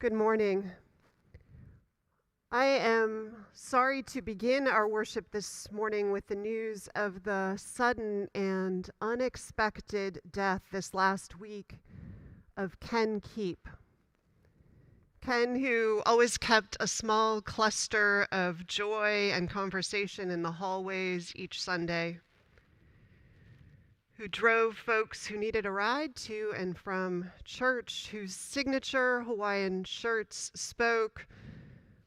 Good morning. I am sorry to begin our worship this morning with the news of the sudden and unexpected death this last week of Ken Keep. Ken, who always kept a small cluster of joy and conversation in the hallways each Sunday, who drove folks who needed a ride to and from church, whose signature Hawaiian shirts spoke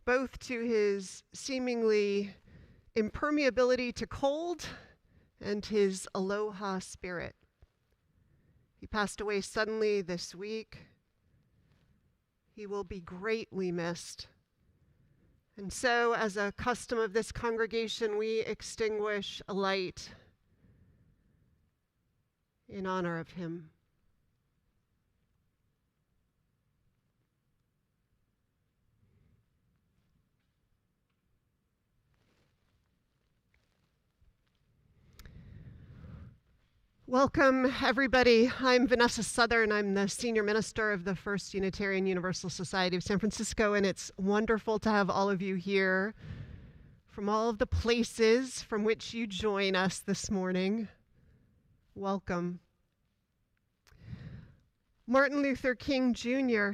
both to his seemingly impermeability to cold and his aloha spirit. He passed away suddenly this week. He will be greatly missed. And so, as a custom of this congregation, we extinguish a light in honor of him. Welcome, everybody. I'm Vanessa Southern. I'm the senior minister of the First Unitarian Universalist Society of San Francisco, and it's wonderful to have all of you here from all of the places from which you join us this morning. Welcome. Martin Luther King Jr.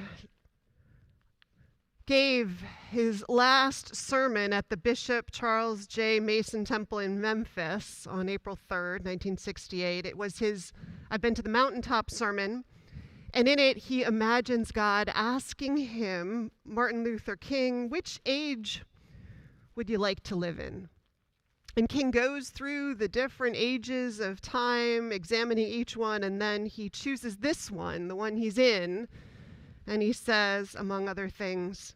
gave his last sermon at the Bishop Charles J. Mason Temple in Memphis on April 3rd, 1968. It was his I've Been to the Mountaintop sermon, and in it he imagines God asking him, Martin Luther King, which age would you like to live in? And King goes through the different ages of time, examining each one, and then he chooses this one, the one he's in, and he says, among other things,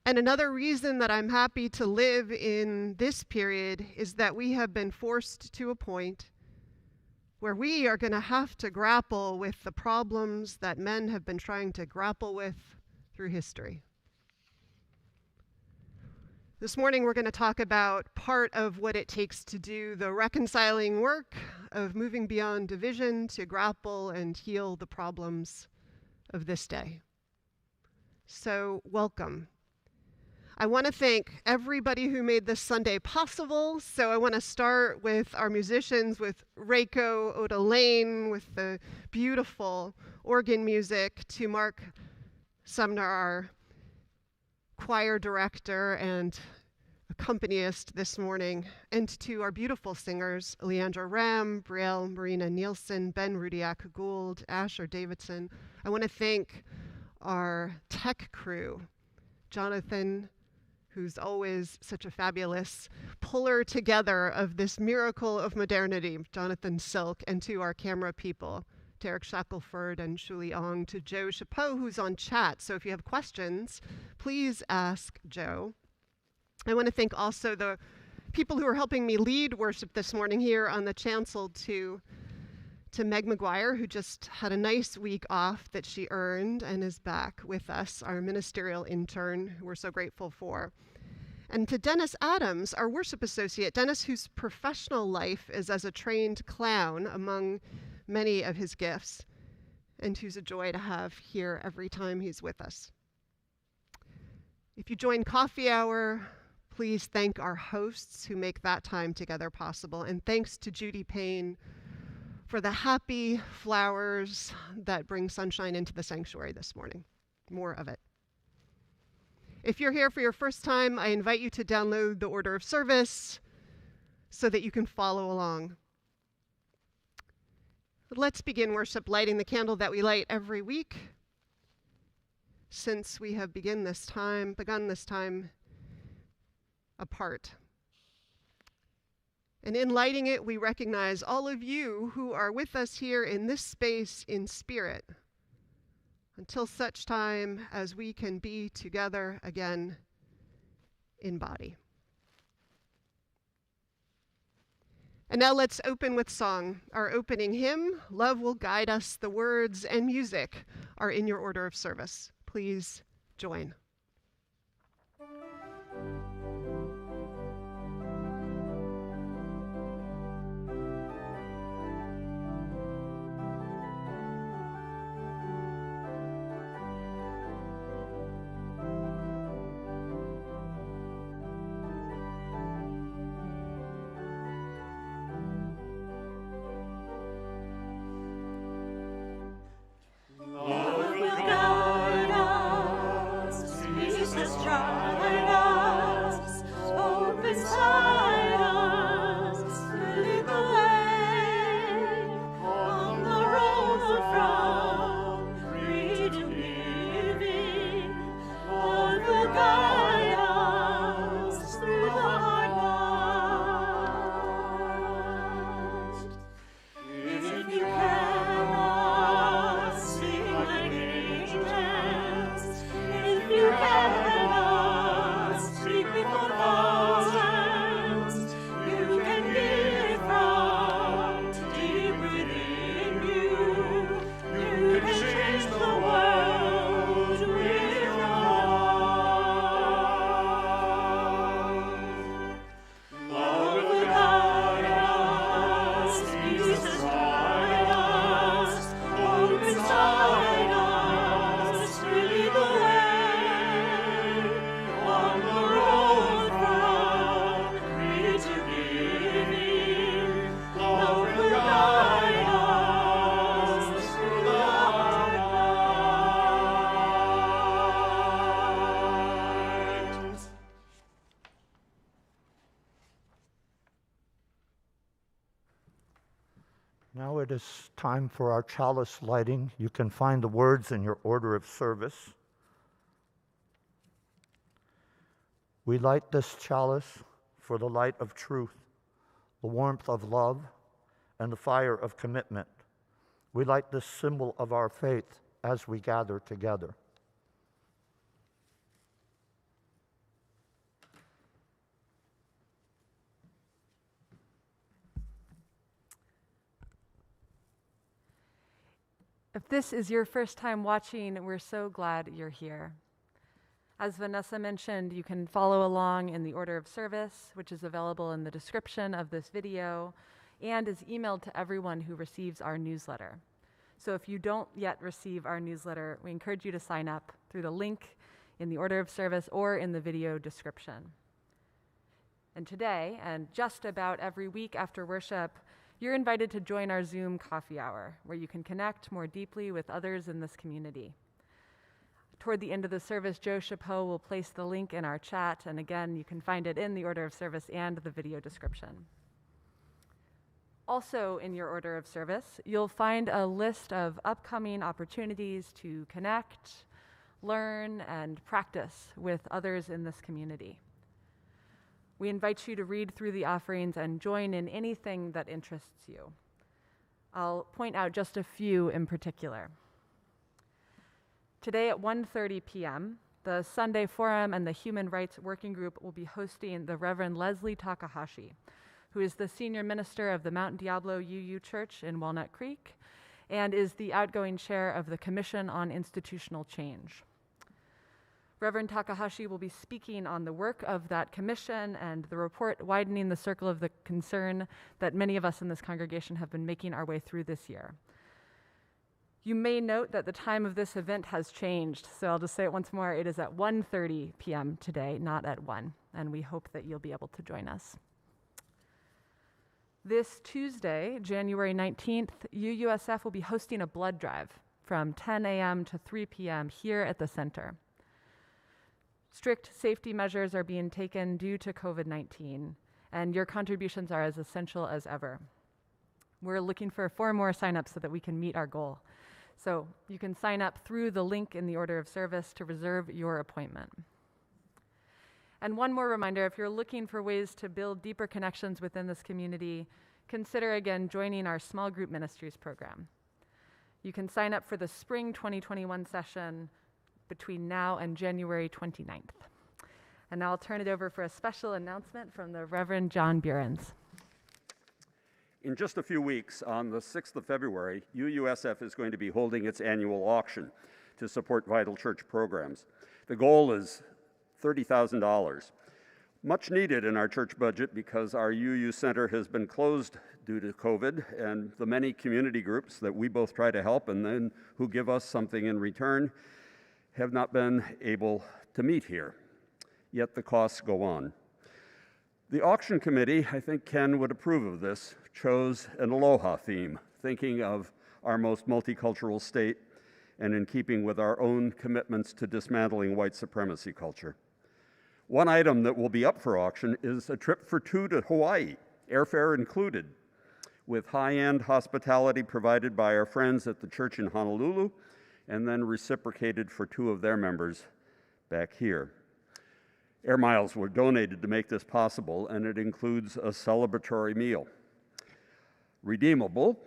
and another reason that I'm happy to live in this period is that we have been forced to a point where we are going to have to grapple with the problems that men have been trying to grapple with through history. This morning, we're going to talk about part of what it takes to do the reconciling work of moving beyond division to grapple and heal the problems of this day. So, welcome. I want to thank everybody who made this Sunday possible. So I want to start with our musicians, with Reiko Oda Lane, with the beautiful organ music, to Mark Sumner, our choir director and accompanist this morning, and to our beautiful singers, Leandra Ramm, Brielle Marina Neilson, Rudiak-Gould, Asher Davison. I want to thank our tech crew, Jonathan, who's always such a fabulous puller together of this miracle of modernity, Jonathan Silk, and to our camera people, Derek Shackelford and Shuli Ong, to Joe Chapeau, who's on chat. So if you have questions, please ask Joe. I want to thank also the people who are helping me lead worship this morning here on the chancel, to Meg McGuire, who just had a nice week off that she earned and is back with us, our ministerial intern, who we're so grateful for. And to Dennis Adams, our worship associate, Dennis, whose professional life is as a trained clown among many of his gifts, and who's a joy to have here every time he's with us. If you join coffee hour, please thank our hosts who make that time together possible. And thanks to Judy Payne for the happy flowers that bring sunshine into the sanctuary this morning. More of it. If you're here for your first time, I invite you to download the order of service so that you can follow along. Let's begin worship lighting the candle that we light every week since we have begun this time apart. And in lighting it, we recognize all of you who are with us here in this space in spirit, until such time as we can be together again in body. And now let's open with song. Our opening hymn, Love Will Guide Us, the words and music are in your order of service. Please join. it is time for our chalice lighting. You can find the words in your order of service. We light this chalice for the light of truth, the warmth of love, and the fire of commitment. We light this symbol of our faith as we gather together. If this is your first time watching, we're so glad you're here. As Vanessa mentioned, you can follow along in the order of service, which is available in the description of this video and is emailed to everyone who receives our newsletter. So if you don't yet receive our newsletter, we encourage you to sign up through the link in the order of service or in the video description. And today, and just about every week after worship, you're invited to join our Zoom coffee hour, where you can connect more deeply with others in this community. Toward the end of the service, Joe Chapeau will place the link in our chat, and again, you can find it in the order of service and the video description. Also in your order of service, you'll find a list of upcoming opportunities to connect, learn, and practice with others in this community. We invite you to read through the offerings and join in anything that interests you. I'll point out just a few in particular. Today at 1:30 p.m., the Sunday Forum and the Human Rights Working Group will be hosting the Reverend Leslie Takahashi, who is the senior minister of the Mount Diablo UU Church in Walnut Creek and is the outgoing chair of the Commission on Institutional Change. Reverend Takahashi will be speaking on the work of that commission and the report widening the circle of the concern that many of us in this congregation have been making our way through this year. You may note that the time of this event has changed, so I'll just say it once more. It is at 1:30 p.m. today, not at 1, and we hope that you'll be able to join us. This Tuesday, January 19th, UUSF will be hosting a blood drive from 10 a.m. to 3 p.m. here at the center. Strict safety measures are being taken due to COVID-19, and your contributions are as essential as ever. We're looking for 4 more signups so that we can meet our goal. So you can sign up through the link in the order of service to reserve your appointment. And one more reminder, if you're looking for ways to build deeper connections within this community, consider again joining our small group ministries program. You can sign up for the spring 2021 session between now and January 29th. And now I'll turn it over for a special announcement from the Reverend John Burens. In just a few weeks, on the 6th of February, UUSF is going to be holding its annual auction to support vital church programs. The goal is $30,000. Much needed in our church budget because our UU Center has been closed due to COVID, and the many community groups that we both try to help and then who give us something in return have not been able to meet here, yet the costs go on. The auction committee, I think Ken would approve of this, chose an aloha theme, thinking of our most multicultural state and in keeping with our own commitments to dismantling white supremacy culture. One item that will be up for auction is a trip for 2 to Hawaii, airfare included, with high-end hospitality provided by our friends at the church in Honolulu, and then reciprocated for 2 of their members back here. Air miles were donated to make this possible, and it includes a celebratory meal. Redeemable,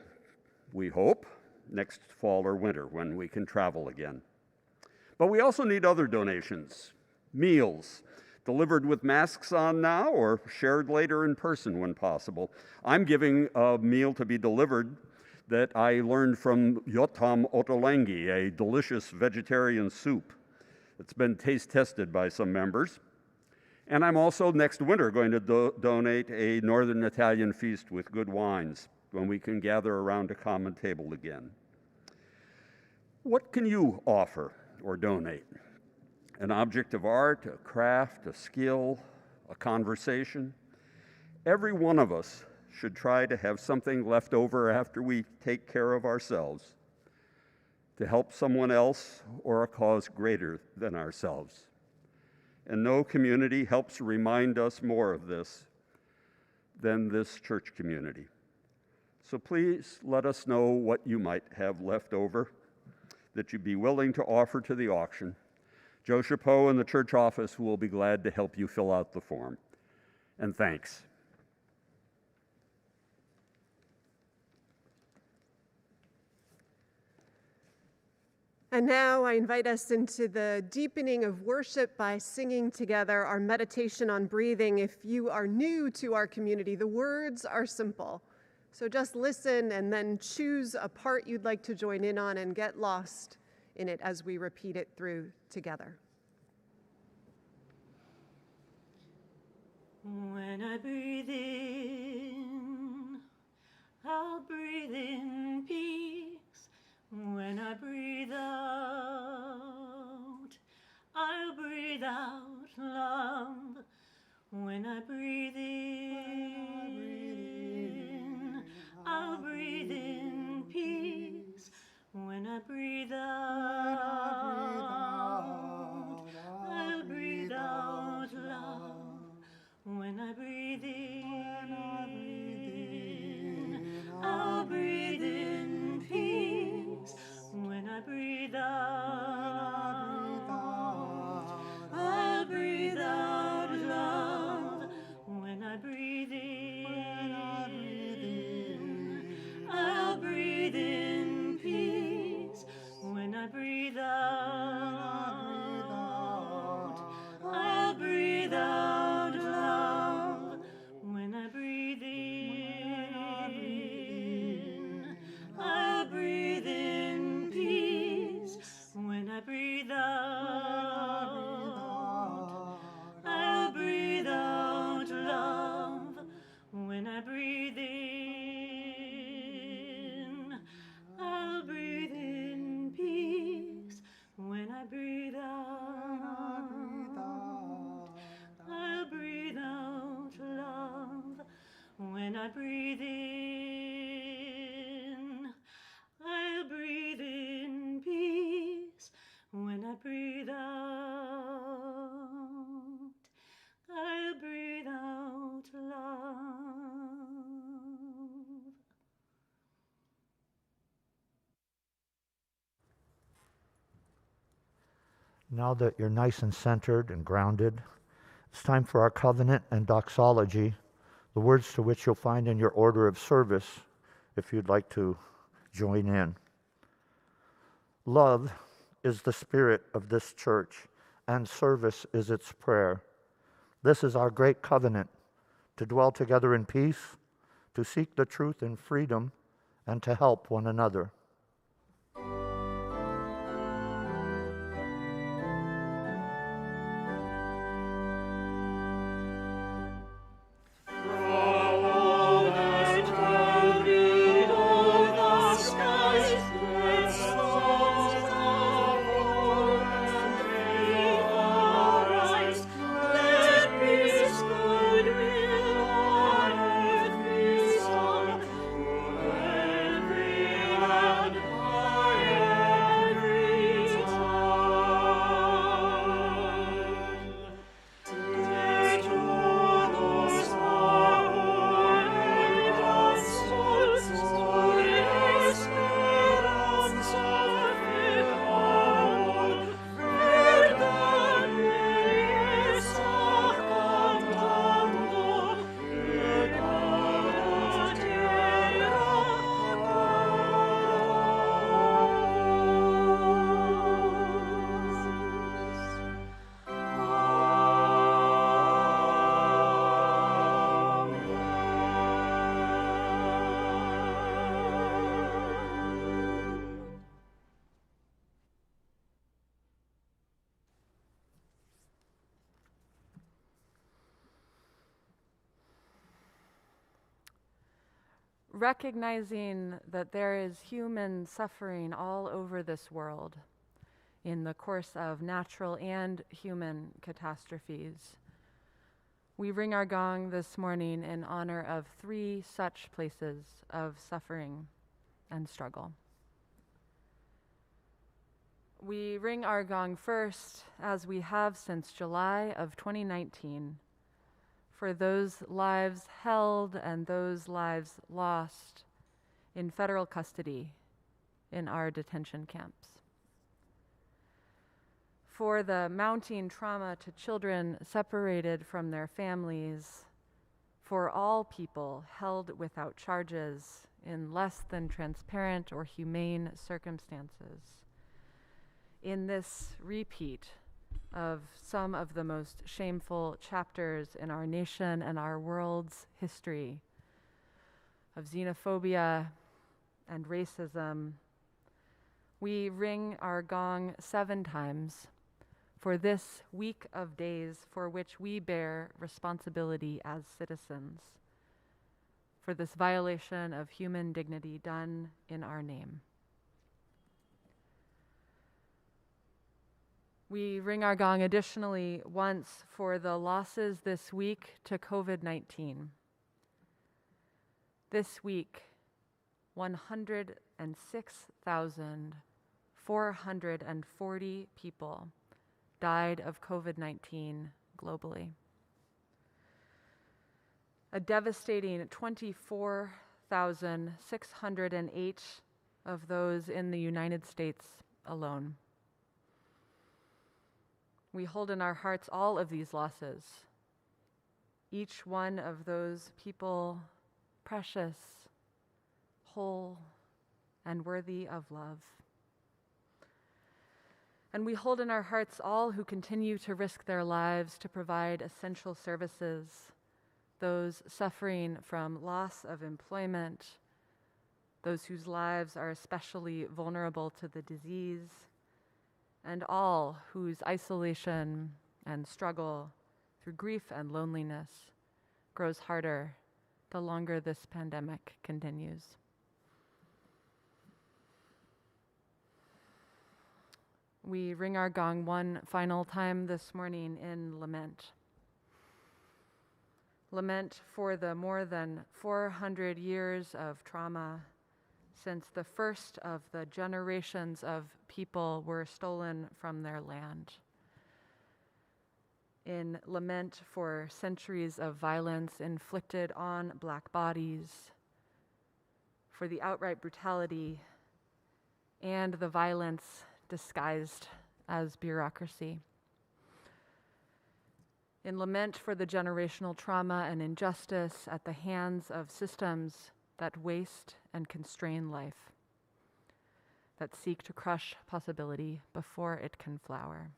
we hope, next fall or winter when we can travel again. But we also need other donations, meals, delivered with masks on now or shared later in person when possible. I'm giving a meal to be delivered that I learned from Yotam Ottolenghi, a delicious vegetarian soup. It's been taste tested by some members. And I'm also next winter going to donate a Northern Italian feast with good wines when we can gather around a common table again. What can you offer or donate? An object of art, a craft, a skill, a conversation? Every one of us should try to have something left over after we take care of ourselves to help someone else or a cause greater than ourselves. And no community helps remind us more of this than this church community. So please let us know what you might have left over that you'd be willing to offer to the auction. Joe Chapeau in the church office will be glad to help you fill out the form. And thanks. And now I invite us into the deepening of worship by singing together our meditation on breathing. If you are new to our community, the words are simple. So just listen and then choose a part you'd like to join in on and get lost in it as we repeat it through together. When I breathe in, I'll breathe in peace. When I breathe out, I'll breathe out love. When I breathe in, I'll breathe in peace. When I breathe out, I'll breathe out love. When I breathe in, I'll breathe in peace. When I breathe out, I'll breathe out love. When I breathe in, I'll breathe in peace. When I breathe out, I'll breathe out love. When I breathe in, I'll breathe in peace. When I breathe out, I'll breathe out love. When I breathe in, I'll breathe in peace. When I breathe out, I'll breathe out love. When I breathe in, I'll breathe in peace. When I breathe out, I'll breathe out love. Now that you're nice and centered and grounded, it's time for our covenant and doxology, the words to which you'll find in your order of service if you'd like to join in. Love is the spirit of this church, and service is its prayer. This is our great covenant, to dwell together in peace, to seek the truth in freedom, and to help one another. Recognizing that there is human suffering all over this world in the course of natural and human catastrophes, we ring our gong this morning in honor of 3 such places of suffering and struggle. We ring our gong first, as we have since July of 2019, for those lives held and those lives lost in federal custody in our detention camps. For the mounting trauma to children separated from their families, for all people held without charges in less than transparent or humane circumstances. In this repeat of some of the most shameful chapters in our nation and our world's history of xenophobia and racism, we ring our gong 7 times for this week of days for which we bear responsibility as citizens, for this violation of human dignity done in our name. We ring our gong additionally once for the losses this week to COVID-19. This week, 106,440 people died of COVID-19 globally. A devastating 24,608 of those in the United States alone. We hold in our hearts all of these losses, each one of those people precious, whole, and worthy of love. And we hold in our hearts all who continue to risk their lives to provide essential services, those suffering from loss of employment, those whose lives are especially vulnerable to the disease, and all whose isolation and struggle through grief and loneliness grows harder the longer this pandemic continues. We ring our gong one final time this morning in lament. Lament for the more than 400 years of trauma since the first of the generations of people were stolen from their land. In lament for centuries of violence inflicted on Black bodies, for the outright brutality and the violence disguised as bureaucracy. In lament for the generational trauma and injustice at the hands of systems that waste and constrain life, that seek to crush possibility before it can flower.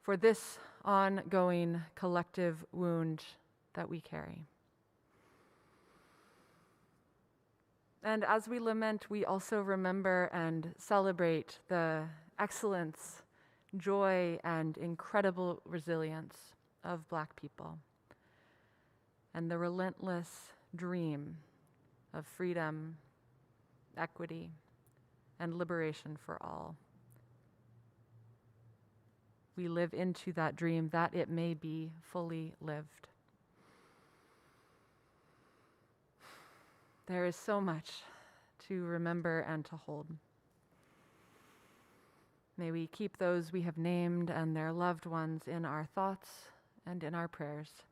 For this ongoing collective wound that we carry. And as we lament, we also remember and celebrate the excellence, joy, and incredible resilience of Black people, and the relentless dream of freedom, equity, and liberation for all. We live into that dream that it may be fully lived. There is so much to remember and to hold. May we keep those we have named and their loved ones in our thoughts and in our prayers.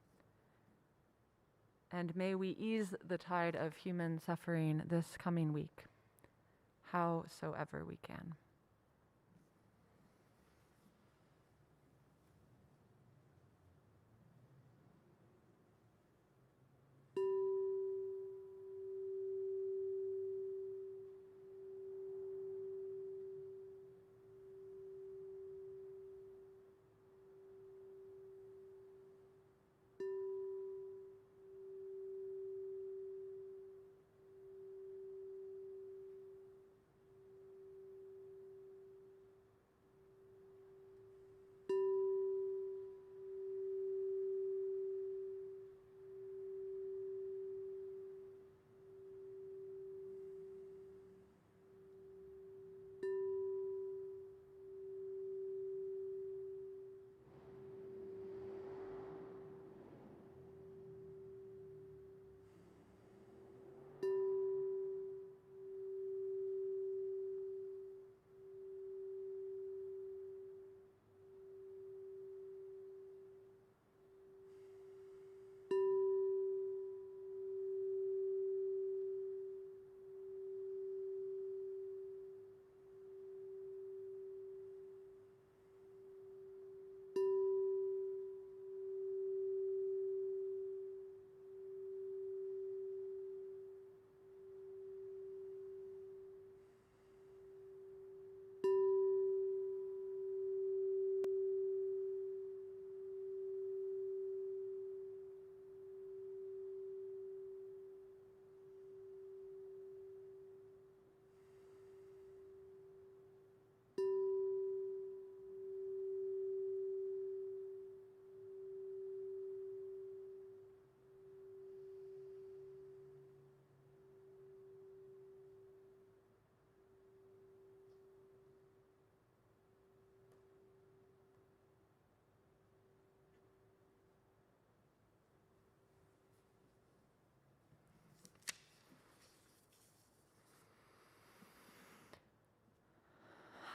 And may we ease the tide of human suffering this coming week, howsoever we can.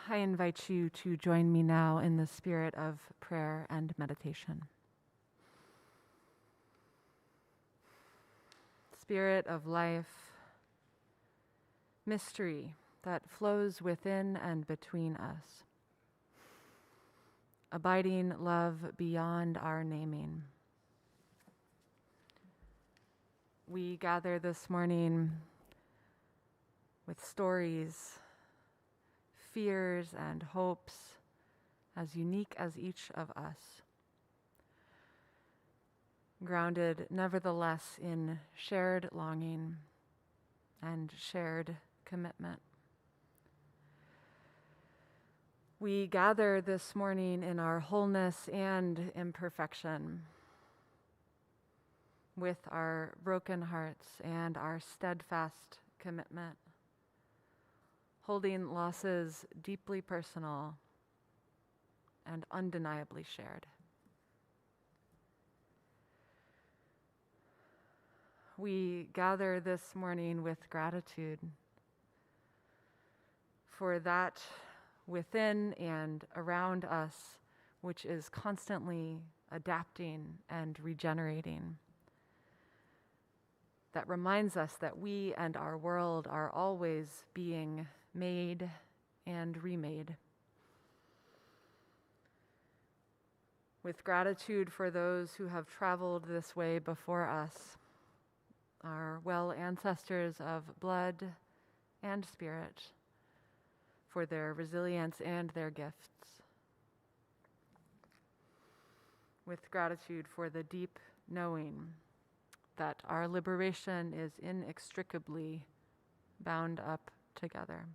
I invite you to join me now in the spirit of prayer and meditation. Spirit of life, mystery that flows within and between us, abiding love beyond our naming. We gather this morning with stories, fears, and hopes as unique as each of us, grounded nevertheless in shared longing and shared commitment. We gather this morning in our wholeness and imperfection, with our broken hearts and our steadfast commitment, holding losses deeply personal and undeniably shared. We gather this morning with gratitude for that within and around us which is constantly adapting and regenerating, that reminds us that we and our world are always being made and remade. With gratitude for those who have traveled this way before us, our well ancestors of blood and spirit, for their resilience and their gifts. With gratitude for the deep knowing that our liberation is inextricably bound up together.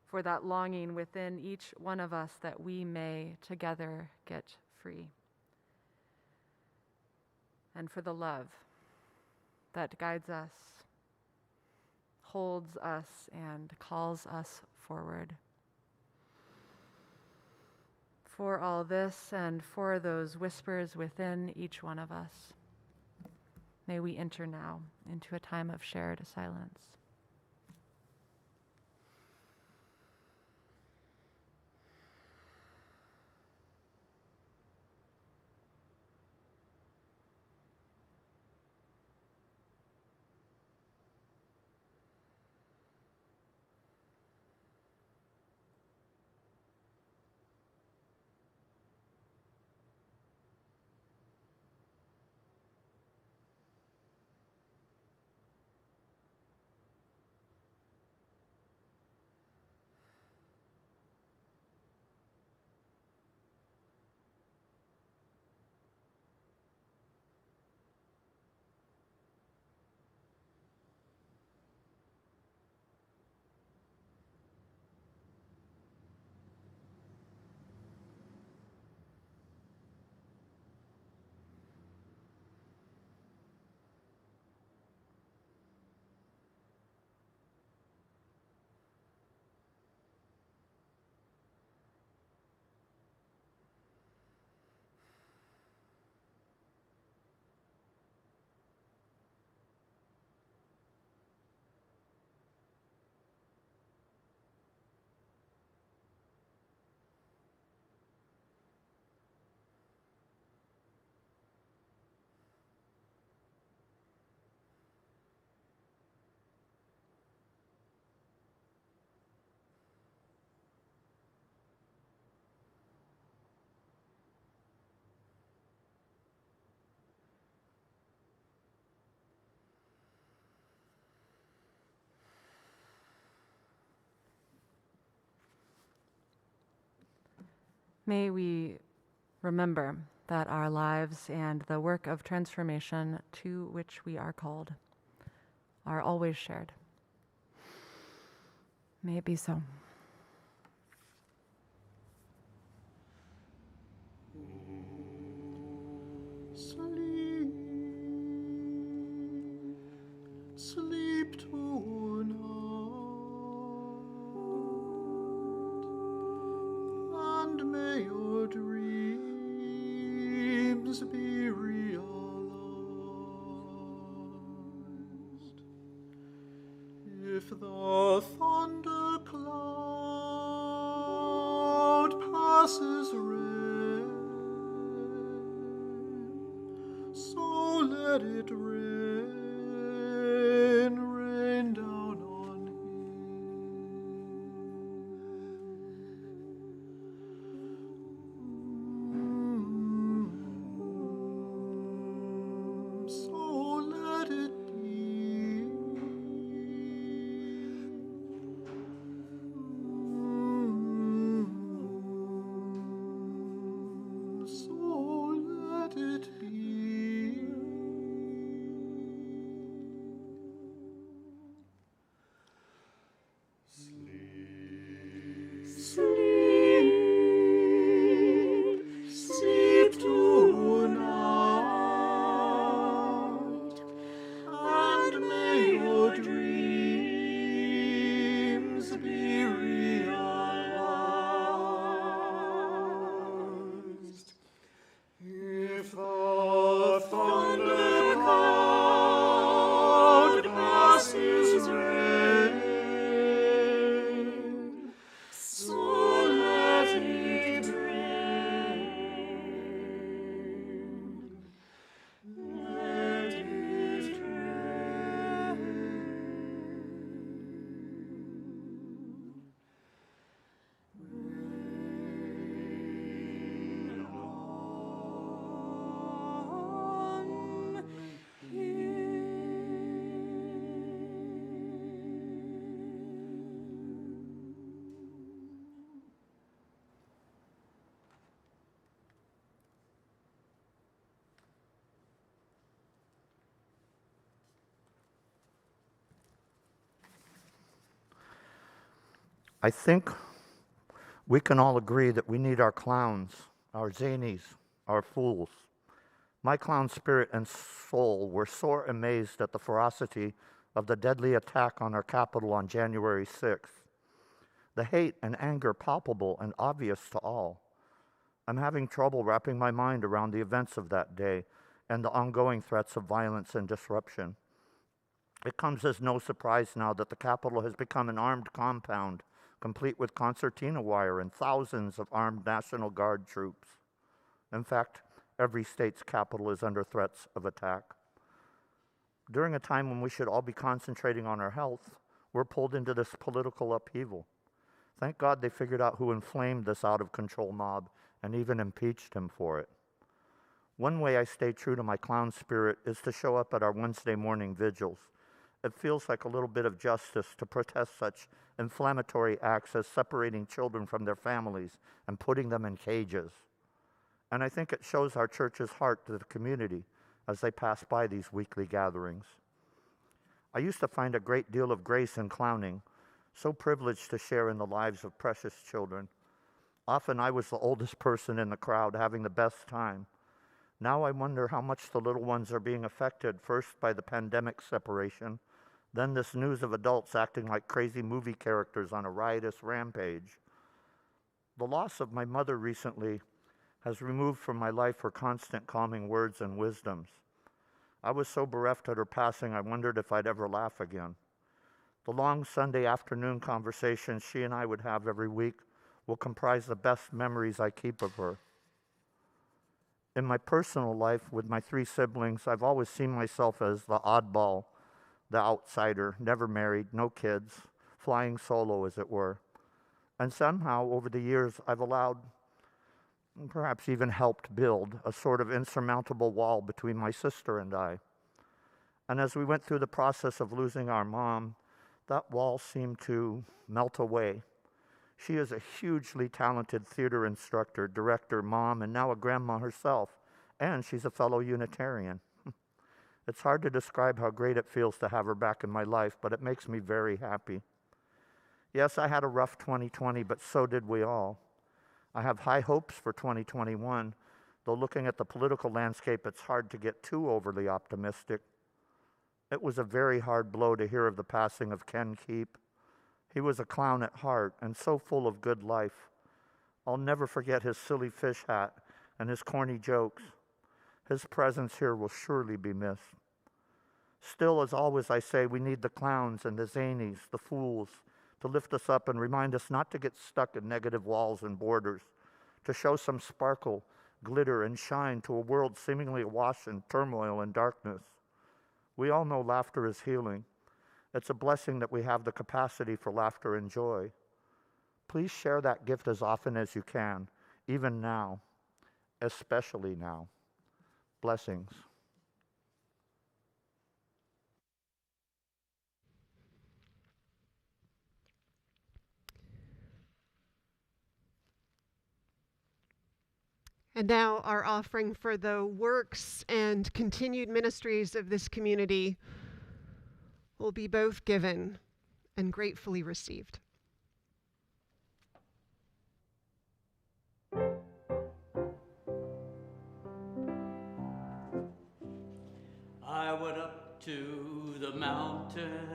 For that longing within each one of us that we may together get free. And for the love that guides us, holds us, and calls us forward. For all this and for those whispers within each one of us, may we enter now into a time of shared silence. May we remember that our lives and the work of transformation to which we are called are always shared. May it be so. Sleep, sleep tonight, and may your dreams be realized. If the thundercloud passes rain, so let it rain, rain down on him. So let it be. So let it be. Sleep, sleep tonight, and may your dreams be realized. If the thunder cloud passes rain, so let it rain. Let it rain. Rain on I think we can all agree that we need our clowns, our zanies, our fools. My clown spirit and soul were sore amazed at the ferocity of the deadly attack on our capital on January 6th. The hate and anger palpable and obvious to all. I'm having trouble wrapping my mind around the events of that day and the ongoing threats of violence and disruption. It comes as no surprise now that the Capitol has become an armed compound, complete with concertina wire and thousands of armed National Guard troops. In fact, every state's capital is under threats of attack. During a time when we should all be concentrating on our health, we're pulled into this political upheaval. Thank God they figured out who inflamed this out-of-control mob and even impeached him for it. One way I stay true to my clown spirit is to show up at our Wednesday morning vigils. It feels like a little bit of justice to protest such inflammatory acts as separating children from their families and putting them in cages. And I think it shows our church's heart to the community as they pass by these weekly gatherings. I used to find a great deal of grace in clowning, so privileged to share in the lives of precious children. Often I was the oldest person in the crowd, having the best time. Now I wonder how much the little ones are being affected, first by the pandemic separation, then this news of adults acting like crazy movie characters on a riotous rampage. The loss of my mother recently has removed from my life her constant calming words and wisdoms. I was so bereft at her passing, I wondered if I'd ever laugh again. The long Sunday afternoon conversations she and I would have every week will comprise the best memories I keep of her. In my personal life with my 3 siblings, I've always seen myself as the oddball, the outsider, never married, no kids, flying solo, as it were. And somehow, over the years, I've allowed, perhaps even helped build, a sort of insurmountable wall between my sister and I. And as we went through the process of losing our mom, that wall seemed to melt away. She is a hugely talented theater instructor, director, mom, and now a grandma herself, and she's a fellow Unitarian. It's hard to describe how great it feels to have her back in my life, but it makes me very happy. Yes, I had a rough 2020, but so did we all. I have high hopes for 2021, though looking at the political landscape, it's hard to get too overly optimistic. It was a very hard blow to hear of the passing of Ken Keep. He was a clown at heart and so full of good life. I'll never forget his silly fish hat and his corny jokes. His presence here will surely be missed. Still, as always, I say we need the clowns and the zanies, the fools, to lift us up and remind us not to get stuck in negative walls and borders, to show some sparkle, glitter, and shine to a world seemingly awash in turmoil and darkness. We all know laughter is healing. It's a blessing that we have the capacity for laughter and joy. Please share that gift as often as you can, even now, especially now. Blessings. And now our offering for the works and continued ministries of this community will be both given and gratefully received. I went up to the mountain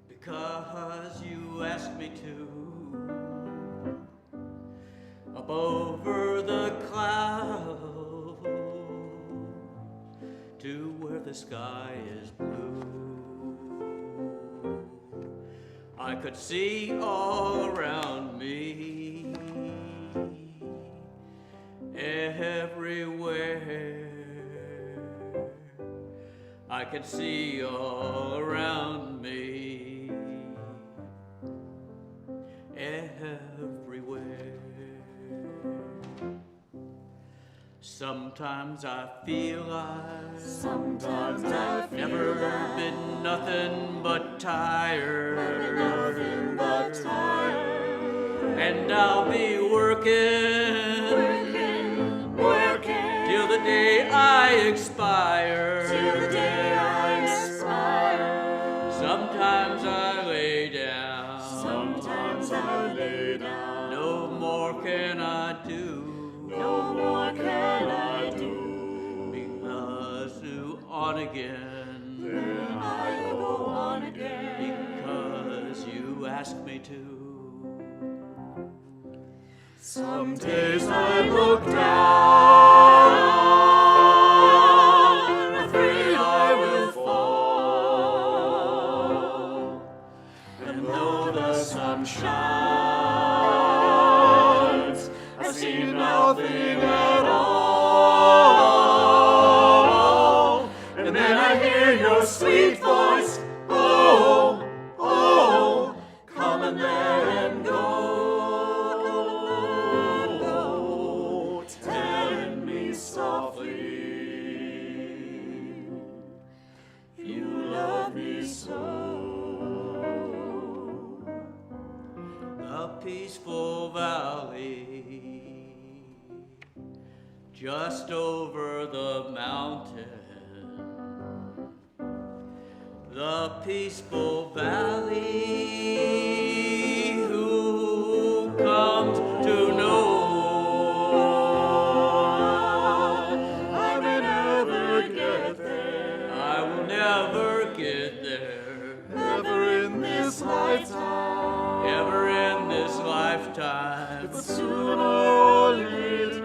because you asked me to, up over the clouds to where the sky is blue. I could see all around me, everywhere. I could see all around me, everywhere. Sometimes I feel I've never been nothing but tired, and I'll be working till the day I expire. Sometimes I lay down. No more can I do. Because to on again. Then I go on again. Because you asked me to. Some days I look down, afraid I will fall. And though the sun shines, I see nothing at all. And then I hear your sweet voice, oh, oh, come and then go. Telling me softly, you love me so. A peaceful valley just over the mountain. The peaceful valley, who comes to know? I may never get there, I will never get there, ever in this lifetime, ever in this lifetime. but sooner or later,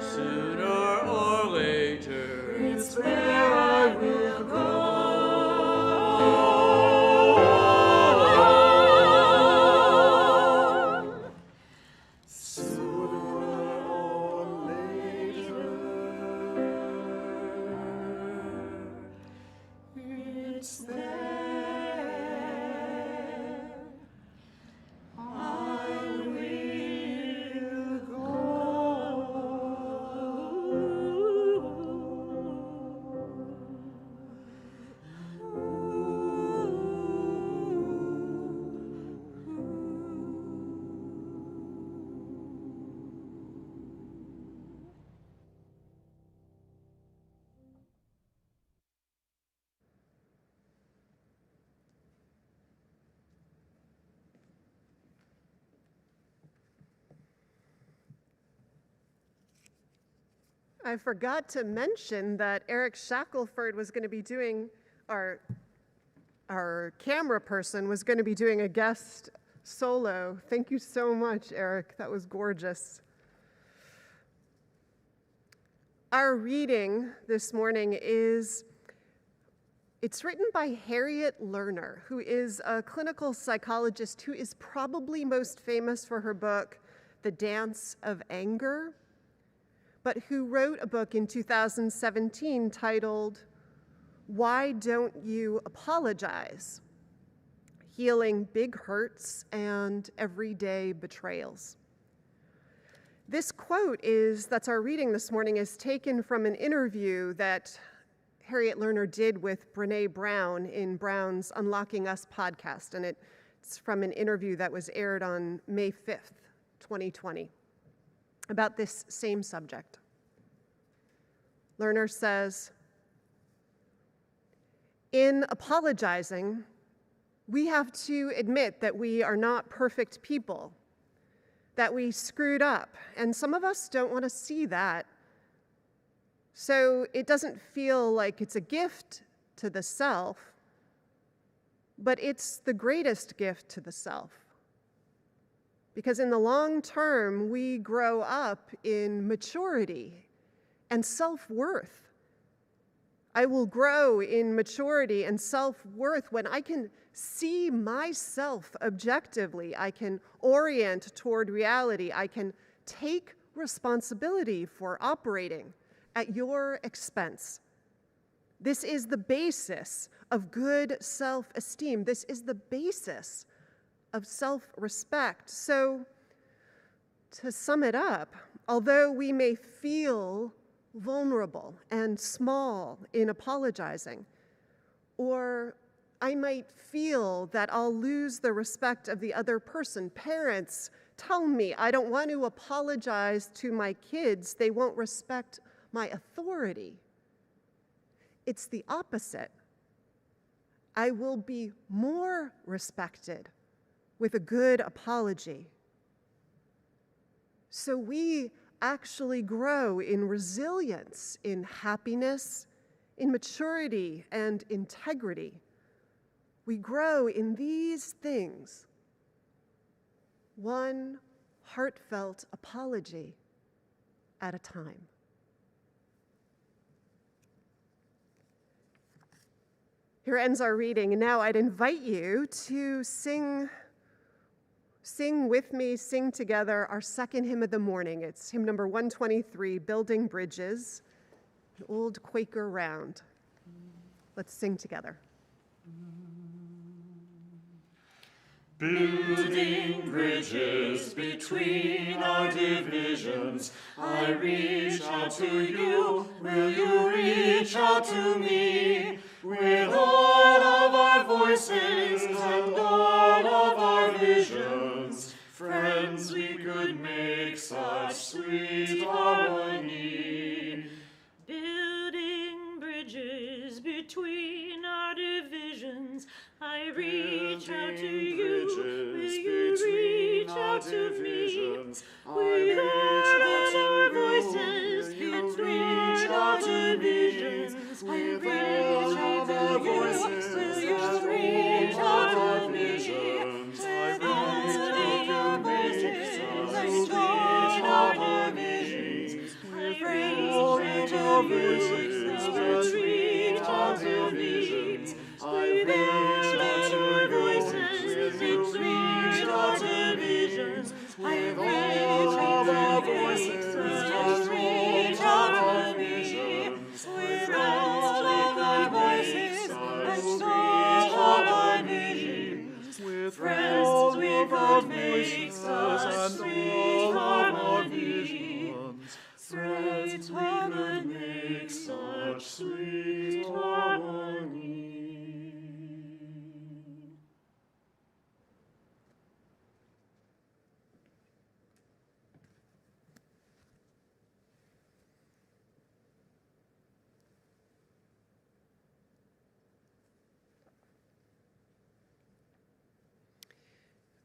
Sooner or later, it's there I will go. Sooner or later, it's there I will go. I forgot to mention that Eric Shackelford was going to be doing, our camera person was going to be doing a guest solo. Thank you so much, Eric. That was gorgeous. Our reading this morning is It's written by Harriet Lerner, who is a clinical psychologist who is probably most famous for her book, The Dance of Anger, but who wrote a book in 2017 titled, Why Don't You Apologize? Healing Big Hurts and Everyday Betrayals. This quote that's our reading this morning is taken from an interview that Harriet Lerner did with Brené Brown in Brown's Unlocking Us podcast, and it's from an interview that was aired on May 5th, 2020, about this same subject. Lerner says, in apologizing, we have to admit that we are not perfect people, that we screwed up, and some of us don't want to see that. So it doesn't feel like it's a gift to the self, but it's the greatest gift to the self. Because in the long term, we grow up in maturity and self-worth. I will grow in maturity and self-worth when I can see myself objectively. I can orient toward reality. I can take responsibility for operating at your expense. This is the basis of good self-esteem. This is the basis of self-respect. So, to sum it up, although we may feel vulnerable and small in apologizing, or I might feel that I'll lose the respect of the other person. Parents tell me I don't want to apologize to my kids. They won't respect my authority. It's the opposite. I will be more respected with a good apology. So we actually grow in resilience, in happiness, in maturity, and integrity. We grow in these things, one heartfelt apology at a time. Here ends our reading, and now I'd invite you to sing with me, sing together our second hymn of the morning. It's hymn number 123, Building Bridges, an old Quaker round. Let's sing together. Building bridges between our divisions, I reach out to you, will you reach out to me? With all of our voices and all of our visions, friends, we could make such sweet harmony. Building bridges between our divisions, I reach out to you, will you reach out to me? With all our voices and all our divisions, I reach out to you, will you reach out to me? With all our voices and all our divisions, I reach out to you, will you reach out to me? With all our voices and all our divisions, I reach out to you, will you reach out to me? With all of our voices and all our visions, with friends we could make such sweet harmony. Friends we could make such sweet harmony.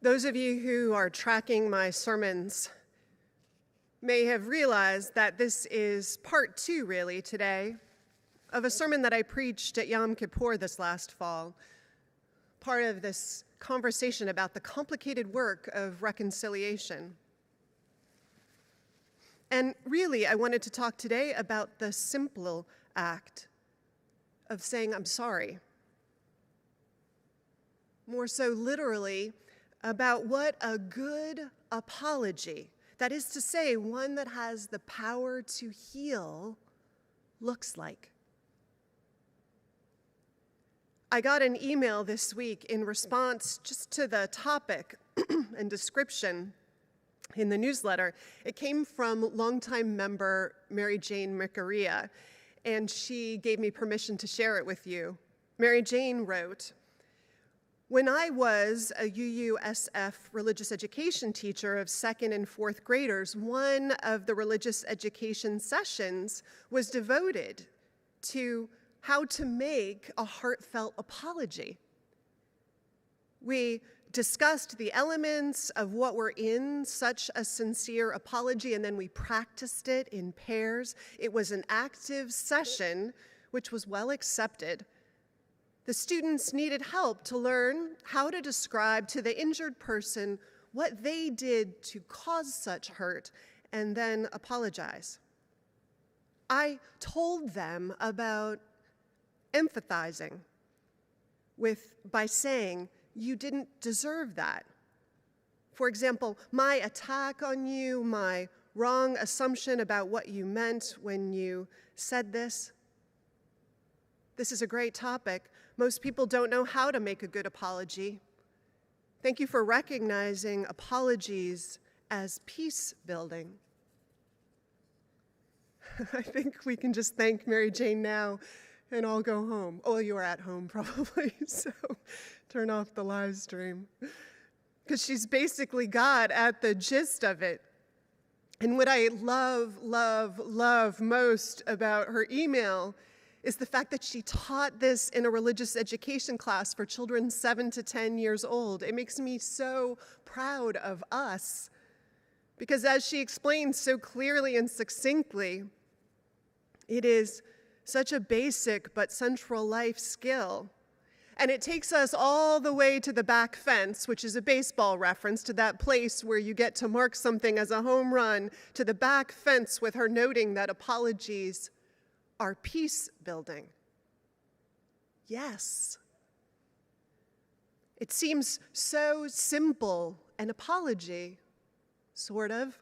Those of you who are tracking my sermons may have realized that this is part 2, really, today, of a sermon that I preached at Yom Kippur this last fall, part of this conversation about the complicated work of reconciliation. And really, I wanted to talk today about the simple act of saying, I'm sorry. more so literally, about what a good apology, that is to say, one that has the power to heal, looks like. I got an email this week in response just to the topic and description in the newsletter. It came from longtime member Mary Jane McGuire, and she gave me permission to share it with you. Mary Jane wrote, "When I was a UUSF religious education teacher of 2nd and 4th graders, one of the religious education sessions was devoted to how to make a heartfelt apology. We discussed the elements of what were in such a sincere apology, and then we practiced it in pairs. It was an active session, which was well accepted. The students needed help to learn how to describe to the injured person what they did to cause such hurt, and then apologize. I told them about empathizing by saying, 'You didn't deserve that.' For example, my attack on you, my wrong assumption about what you meant when you said this. This is a great topic. Most people don't know how to make a good apology. Thank you for recognizing apologies as peace building." I think we can just thank Mary Jane now and all go home. Oh, you are at home probably, so turn off the live stream. Because she's basically got at the gist of it. And what I love most about her email is the fact that she taught this in a religious education class for children 7 to 10 years old. It makes me so proud of us. Because as she explains so clearly and succinctly, it is such a basic but central life skill. And it takes us all the way to the back fence, which is a baseball reference to that place where you get to mark something as a home run, to the back fence with her noting that apologies are peace building. Yes. It seems so simple, an apology, sort of.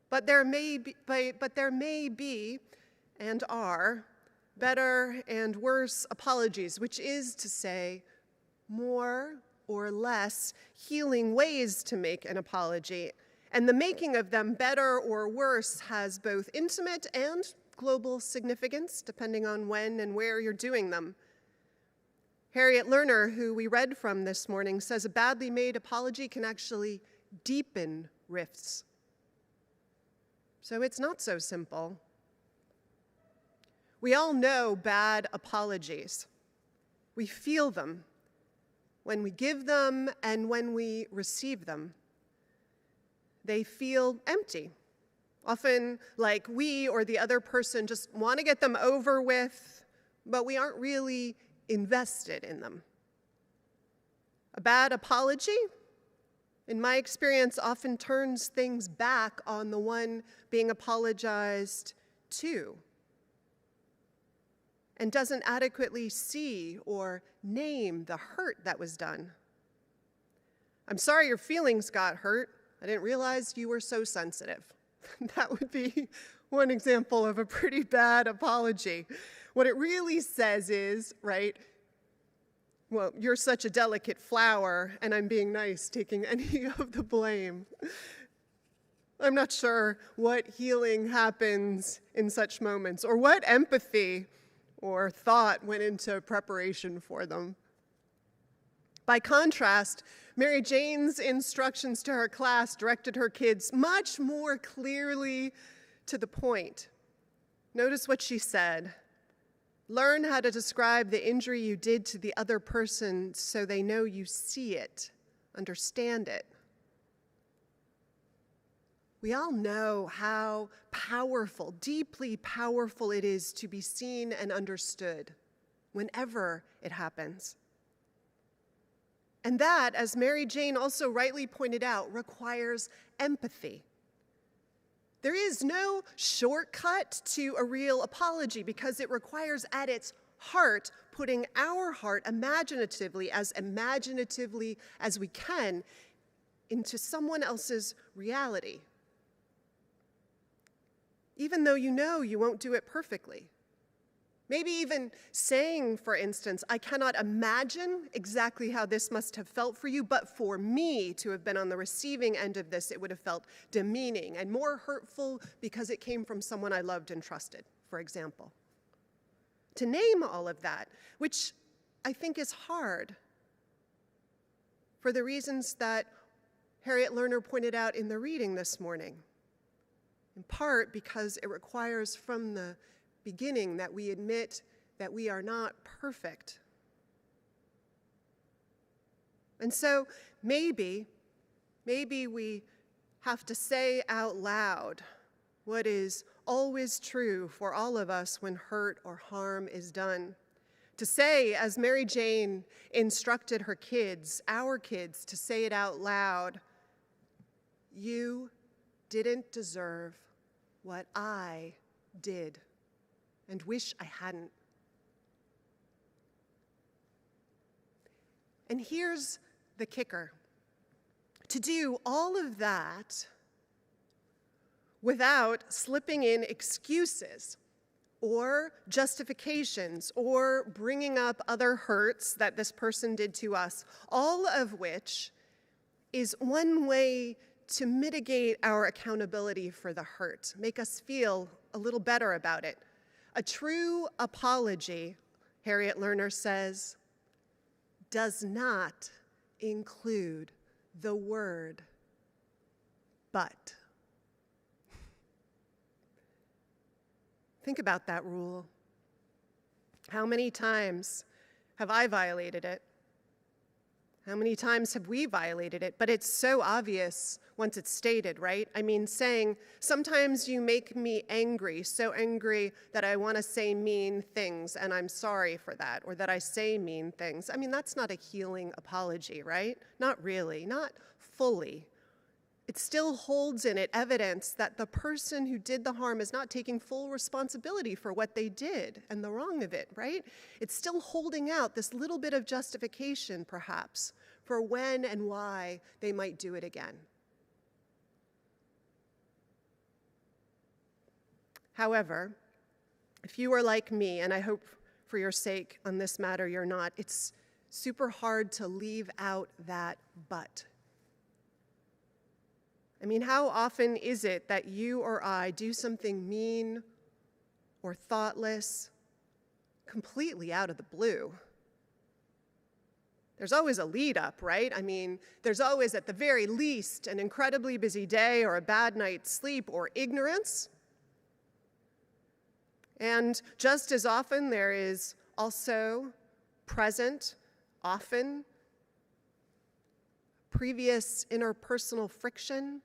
But there may be and are better and worse apologies, which is to say, more or less healing ways to make an apology. And the making of them better or worse has both intimate and global significance, depending on when and where you're doing them. Harriet Lerner, who we read from this morning, says a badly made apology can actually deepen rifts. So it's not so simple. We all know bad apologies. We feel them when we give them and when we receive them. They feel empty, often like we or the other person just want to get them over with, but we aren't really invested in them. A bad apology, in my experience, often turns things back on the one being apologized to, and doesn't adequately see or name the hurt that was done. I'm sorry your feelings got hurt. I didn't realize you were so sensitive. That would be one example of a pretty bad apology. What it really says is, right, well, you're such a delicate flower, and I'm being nice, taking any of the blame. I'm not sure what healing happens in such moments, or what empathy or thought went into preparation for them. By contrast, Mary Jane's instructions to her class directed her kids much more clearly to the point. Notice what she said. Learn how to describe the injury you did to the other person so they know you see it, understand it. We all know how powerful, deeply powerful it is to be seen and understood whenever it happens. And that, as Mary Jane also rightly pointed out, requires empathy. There is no shortcut to a real apology because it requires at its heart, putting our heart imaginatively as we can into someone else's reality. Even though you know you won't do it perfectly. Maybe even saying, for instance, I cannot imagine exactly how this must have felt for you, but for me to have been on the receiving end of this, it would have felt demeaning and more hurtful because it came from someone I loved and trusted, for example. To name all of that, which I think is hard for the reasons that Harriet Lerner pointed out in the reading this morning, in part because it requires from the beginning that we admit that we are not perfect. And so maybe we have to say out loud what is always true for all of us when hurt or harm is done. To say, as Mary Jane instructed her kids, our kids, to say it out loud, you didn't deserve what I did and wish I hadn't. And here's the kicker. To do all of that without slipping in excuses or justifications or bringing up other hurts that this person did to us, all of which is one way to mitigate our accountability for the hurt, make us feel a little better about it. A true apology, Harriet Lerner says, does not include the word but. Think about that rule. How many times have I violated it? How many times have we violated it? But it's so obvious once it's stated, right? I mean, saying, sometimes you make me angry, so angry that I want to say mean things, and I'm sorry for that, or that I say mean things. I mean, that's not a healing apology, right? Not really, not fully. It still holds in it evidence that the person who did the harm is not taking full responsibility for what they did and the wrong of it, right? It's still holding out this little bit of justification, perhaps, for when and why they might do it again. However, if you are like me, and I hope for your sake on this matter you're not, it's super hard to leave out that but. I mean, how often is it that you or I do something mean or thoughtless completely out of the blue? There's always a lead up, right? I mean, there's always at the very least an incredibly busy day or a bad night's sleep or ignorance. And just as often there is also present, often, previous interpersonal friction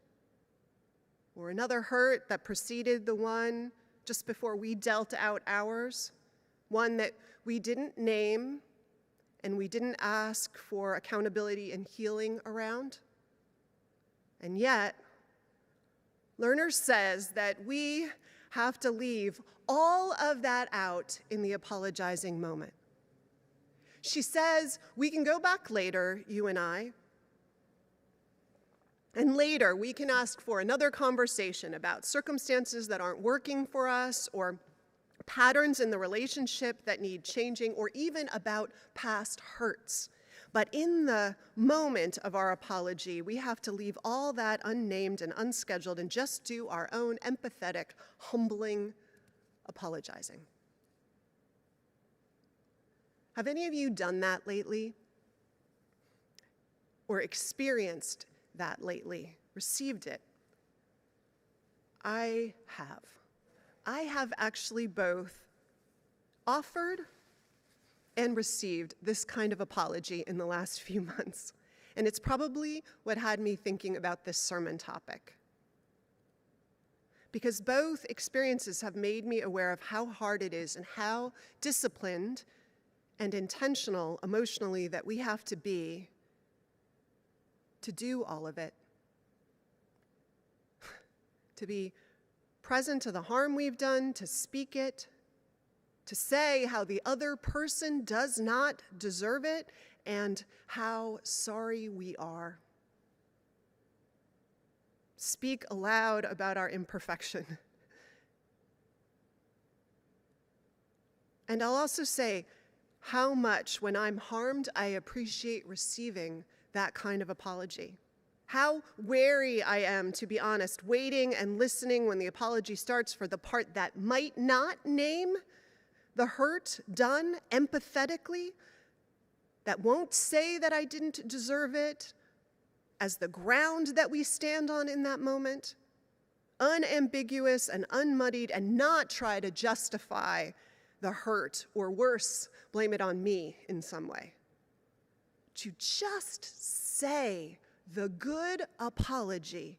or another hurt that preceded the one just before we dealt out ours, one that we didn't name and we didn't ask for accountability and healing around. And yet, Lerner says that we have to leave all of that out in the apologizing moment. She says we can go back later, you and I, and later we can ask for another conversation about circumstances that aren't working for us, or patterns in the relationship that need changing, or even about past hurts. But in the moment of our apology, we have to leave all that unnamed and unscheduled and just do our own empathetic, humbling apologizing. Have any of you done that lately? Or experienced that lately? Received it? I have. I have actually both offered and received this kind of apology in the last few months. And it's probably what had me thinking about this sermon topic. Because both experiences have made me aware of how hard it is and how disciplined and intentional emotionally that we have to be to do all of it. To be present to the harm we've done, to speak it, to say how the other person does not deserve it and how sorry we are. Speak aloud about our imperfection. And I'll also say how much, when I'm harmed, I appreciate receiving that kind of apology. How wary I am, to be honest, waiting and listening when the apology starts for the part that might not name the hurt done empathetically, that won't say that I didn't deserve it as the ground that we stand on in that moment, unambiguous and unmuddied, and not try to justify the hurt, or worse, blame it on me in some way. To just say the good apology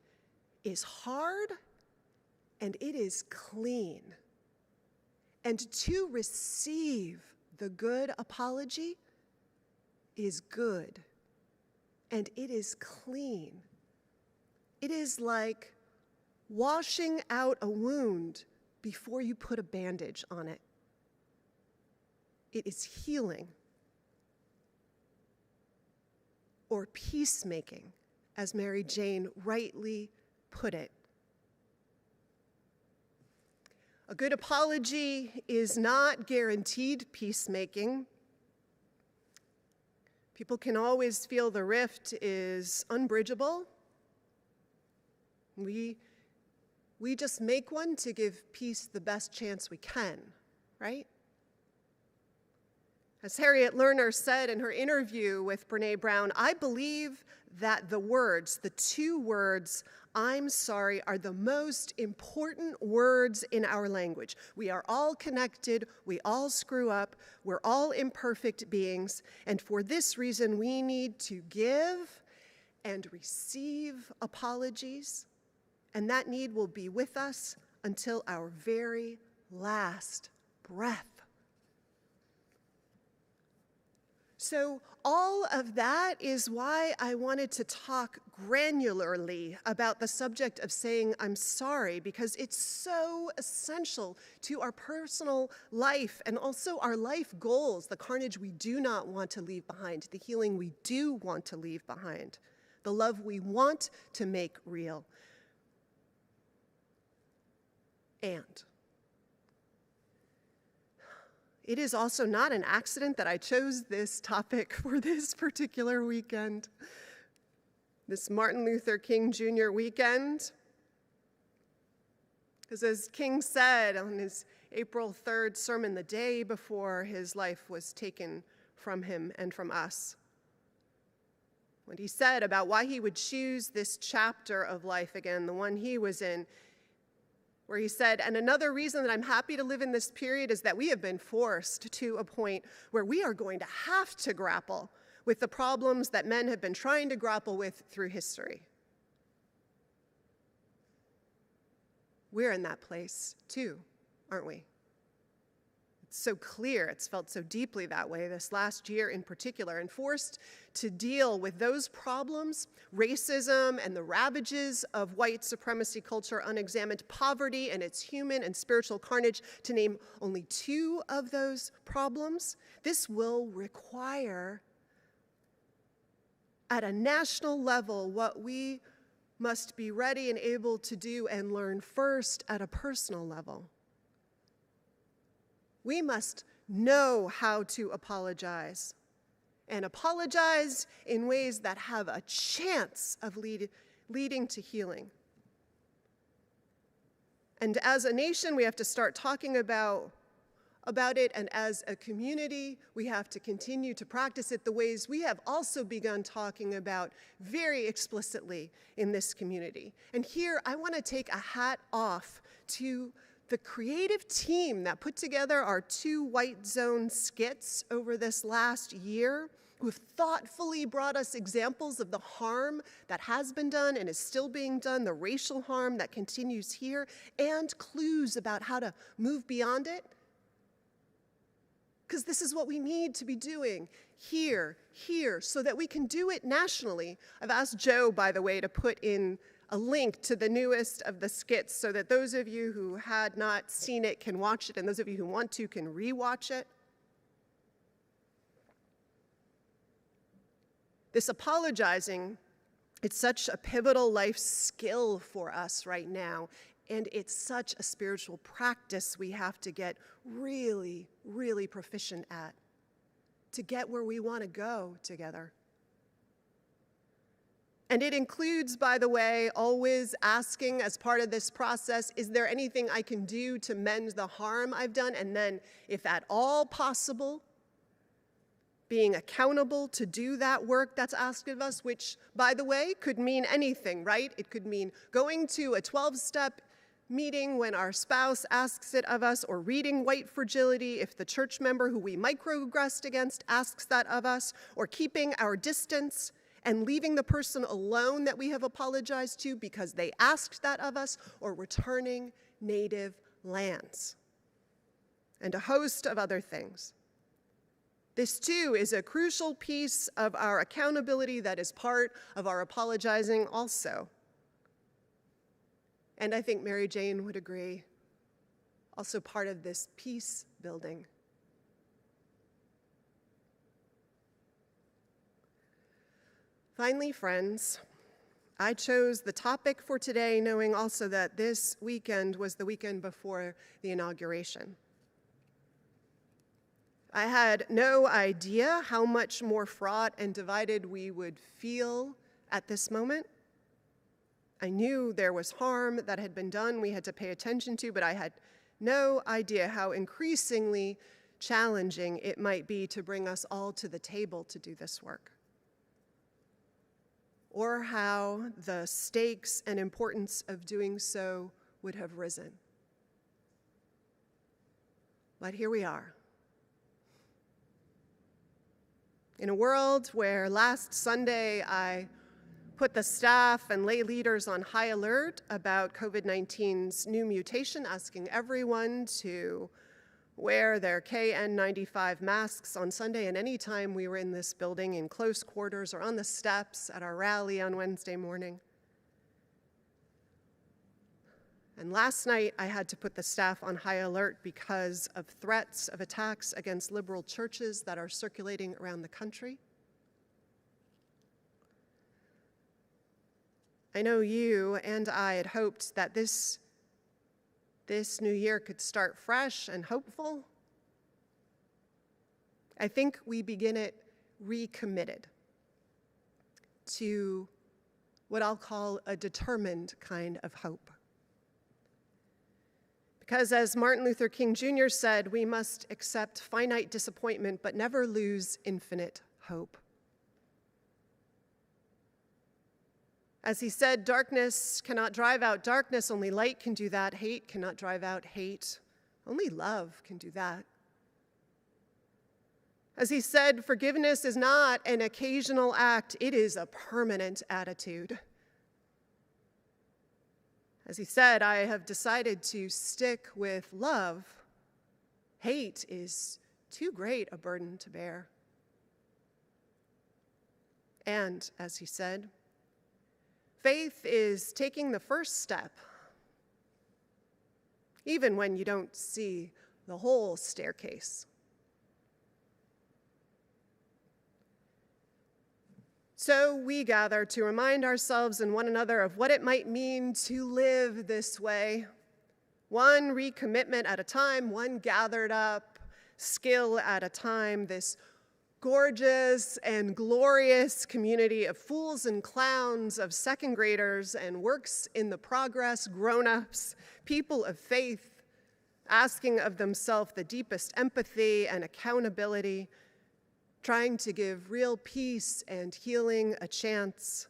is hard and it is clean. And to receive the good apology is good and it is clean. It is like washing out a wound before you put a bandage on it. It is healing, or peacemaking, as Mary Jane rightly put it. A good apology is not guaranteed peacemaking. People can always feel the rift is unbridgeable. We just make one to give peace the best chance we can, right? As Harriet Lerner said in her interview with Brene Brown, I believe that the two words, I'm sorry, are the most important words in our language. We are all connected, we all screw up, we're all imperfect beings, and for this reason we need to give and receive apologies, and that need will be with us until our very last breath. So all of that is why I wanted to talk granularly about the subject of saying I'm sorry, because it's so essential to our personal life and also our life goals, the carnage we do not want to leave behind, the healing we do want to leave behind, the love we want to make real. And it is also not an accident that I chose this topic for this particular weekend, this Martin Luther King Jr. weekend. Because as King said on his April 3rd sermon, the day before his life was taken from him and from us, what he said about why he would choose this chapter of life again, the one he was in, where he said, and another reason that I'm happy to live in this period is that we have been forced to a point where we are going to have to grapple with the problems that men have been trying to grapple with through history. We're in that place too, aren't we? It's so clear, it's felt so deeply that way this last year in particular, and forced to deal with those problems, racism and the ravages of white supremacy culture unexamined, poverty and its human and spiritual carnage, to name only two of those problems. This will require, at a national level, what we must be ready and able to do and learn first at a personal level. We must know how to apologize, and apologize in ways that have a chance of leading to healing. And as a nation, we have to start talking about it, and as a community, we have to continue to practice it the ways we have also begun talking about very explicitly in this community. And here, I want to take a hat off to the creative team that put together our 2 White Zone skits over this last year, who have thoughtfully brought us examples of the harm that has been done and is still being done, the racial harm that continues here, and clues about how to move beyond it. Because this is what we need to be doing here, so that we can do it nationally. I've asked Joe, by the way, to put in a link to the newest of the skits so that those of you who had not seen it can watch it, and those of you who want to can rewatch it. This apologizing, it's such a pivotal life skill for us right now, and it's such a spiritual practice we have to get really, really proficient at to get where we want to go together. And it includes, by the way, always asking as part of this process, is there anything I can do to mend the harm I've done? And then, if at all possible, being accountable to do that work that's asked of us, which, by the way, could mean anything, right? It could mean going to a 12-step meeting when our spouse asks it of us, or reading White Fragility if the church member who we microaggressed against asks that of us, or keeping our distance and leaving the person alone that we have apologized to because they asked that of us, or returning native lands, and a host of other things. This, too, is a crucial piece of our accountability that is part of our apologizing also. And I think Mary Jane would agree, also part of this peace building. Finally, friends, I chose the topic for today knowing also that this weekend was the weekend before the inauguration. I had no idea how much more fraught and divided we would feel at this moment. I knew there was harm that had been done we had to pay attention to, but I had no idea how increasingly challenging it might be to bring us all to the table to do this work, or how the stakes and importance of doing so would have risen. But here we are. In a world where last Sunday I put the staff and lay leaders on high alert about COVID-19's new mutation, asking everyone to wear their KN95 masks on Sunday and any time we were in this building in close quarters or on the steps at our rally on Wednesday morning. And last night I had to put the staff on high alert because of threats of attacks against liberal churches that are circulating around the country. I know you and I had hoped that this new year could start fresh and hopeful. I think we begin it recommitted to what I'll call a determined kind of hope. Because as Martin Luther King Jr. said, we must accept finite disappointment but never lose infinite hope. As he said, darkness cannot drive out darkness, only light can do that. Hate cannot drive out hate, only love can do that. As he said, forgiveness is not an occasional act, it is a permanent attitude. As he said, I have decided to stick with love. Hate is too great a burden to bear. And as he said, faith is taking the first step, even when you don't see the whole staircase. So we gather to remind ourselves and one another of what it might mean to live this way, one recommitment at a time, one gathered up skill at a time, this gorgeous and glorious community of fools and clowns, of second graders and works in the progress grown-ups, people of faith, asking of themselves the deepest empathy and accountability, trying to give real peace and healing a chance.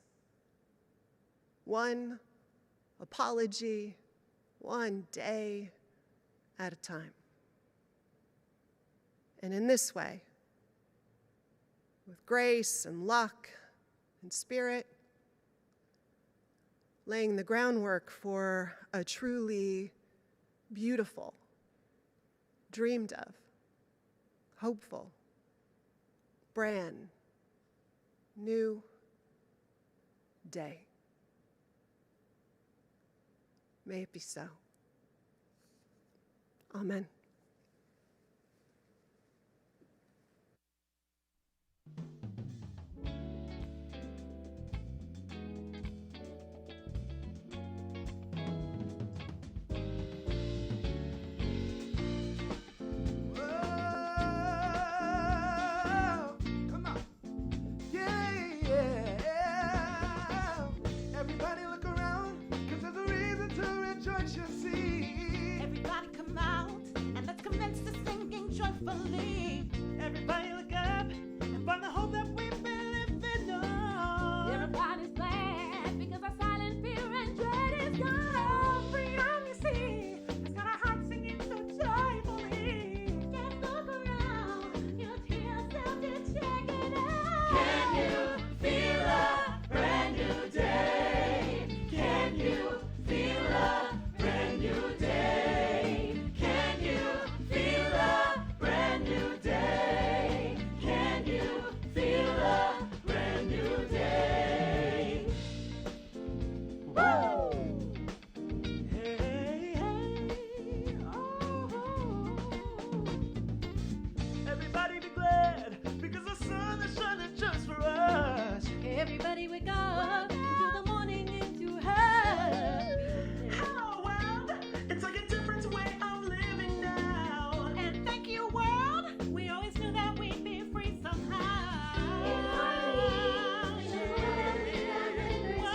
One apology, one day at a time. And in this way, with grace and luck and spirit, laying the groundwork for a truly beautiful, dreamed of, hopeful, brand new day. May it be so. Amen. Everybody look up and find the hope that we've been living on. Everybody's glad because our silent fear and dread is gone. Freedom, you see, it's got our hearts singing so joyfully. Just look around, you'll hear yourself to check it out. Can you feel a brand new day? Can you feel a brand new day? Can you feel a brand new day? Can you feel a brand new day? Woo! Hey, hey, oh. Everybody be glad because the sun is shining just for us. Everybody wake up into the morning into her. Hello, world! It's like a different way of living now. And thank you, world. We always knew that we'd be free somehow. In harmony, in a world without liberty.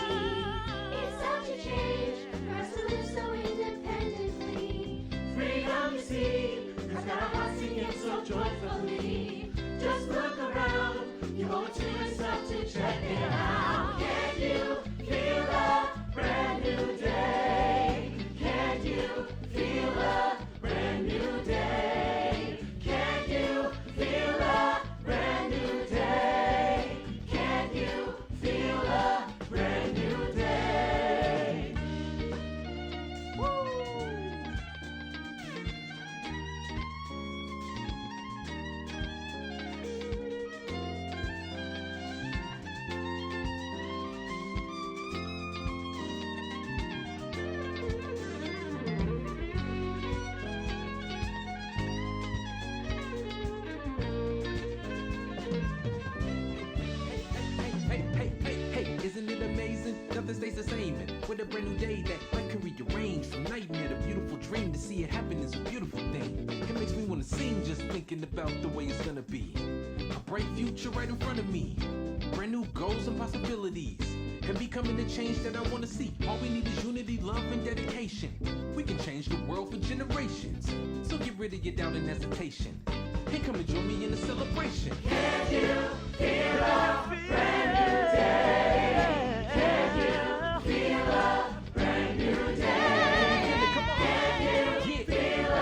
It's such a change for us to live so independently. Freedom, you see, has got our hearts singing so joyfully. Just look around, you owe it to yourself to check it out. Can you feel a brand new day? Can you feel a brand new day? Can you feel a brand new day? Can you feel a brand new day? Hey, isn't it amazing? Nothing stays the same. And with a brand new day that life can rearrange from nightmare to beautiful dream. To see it happen is a beautiful thing. It makes me want to sing just thinking about the way it's gonna be. A bright future right in front of me. Brand new goals and possibilities. And becoming the change that I want to see. All we need is unity, love, and dedication. We can change the world for generations. So get rid of your doubt and hesitation. Hey, come and join me in the celebration. Can you feel a brand new day? Can you feel a brand new day? Can you feel a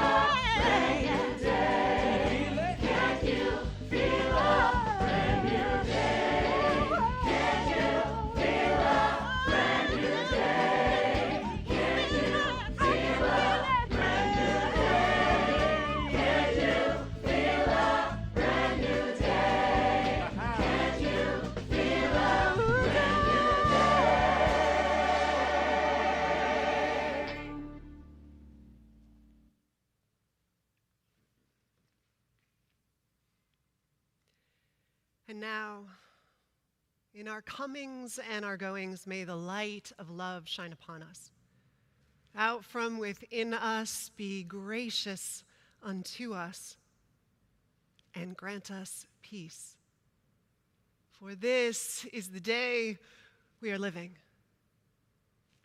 brand new day? Can you feel a brand new day? Can you feel a brand new day? Can you feel a brand new day? Can you feel a brand new day? Can you feel a brand new day? And now, in our comings and our goings, may the light of love shine upon us. Out from within us, be gracious unto us, and grant us peace. For this is the day we are living.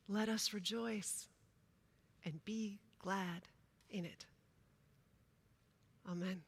Let us rejoice and be glad in it. Amen.